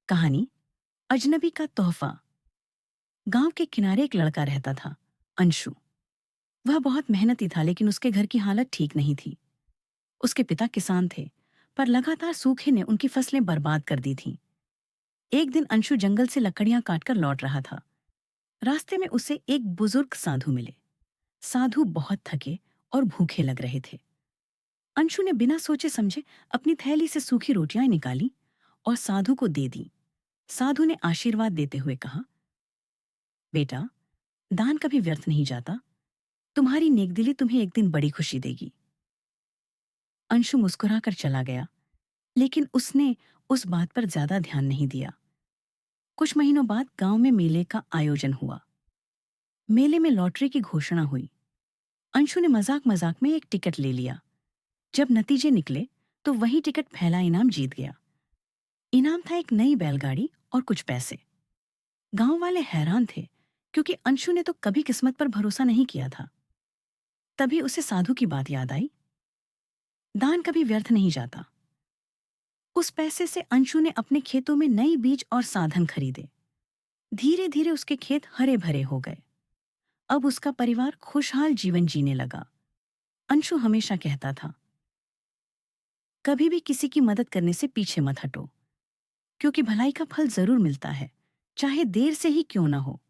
कहानी अजनबी का तोहफा। गांव के किनारे एक लड़का रहता था, अंशु। वह बहुत मेहनती था, लेकिन उसके घर की हालत ठीक नहीं थी। उसके पिता किसान थे, पर लगातार सूखे ने उनकी फसलें बर्बाद कर दी थीं। एक दिन अंशु जंगल से लकड़ियां काटकर लौट रहा था। रास्ते में उसे एक बुजुर्ग साधु मिले। साधु बहुत थके और भूखे लग रहे थे। अंशु ने बिना सोचे समझे अपनी थैली से सूखी रोटियां निकाली और साधु को दे दी। साधु ने आशीर्वाद देते हुए कहा, बेटा, दान कभी व्यर्थ नहीं जाता। तुम्हारी नेकदिली तुम्हें एक दिन बड़ी खुशी देगी। अंशु मुस्कुराकर चला गया, लेकिन उसने उस बात पर ज्यादा ध्यान नहीं दिया। कुछ महीनों बाद गांव में मेले का आयोजन हुआ। मेले में लॉटरी की घोषणा हुई। अंशु ने मजाक मजाक में एक टिकट ले लिया। जब नतीजे निकले तो वही टिकट पहला इनाम जीत गया। इनाम था एक नई बैलगाड़ी और कुछ पैसे। गांव वाले हैरान थे, क्योंकि अंशु ने तो कभी किस्मत पर भरोसा नहीं किया था। तभी उसे साधु की बात याद आई। दान कभी व्यर्थ नहीं जाता। उस पैसे से अंशु ने अपने खेतों में नई बीज और साधन खरीदे। धीरे धीरे उसके खेत हरे भरे हो गए। अब उसका परिवार खुशहाल जीवन जीने लगा। अंशु हमेशा कहता था, कभी भी किसी की मदद करने से पीछे मत हटो, क्योंकि भलाई का फल जरूर मिलता है, चाहे देर से ही क्यों ना हो।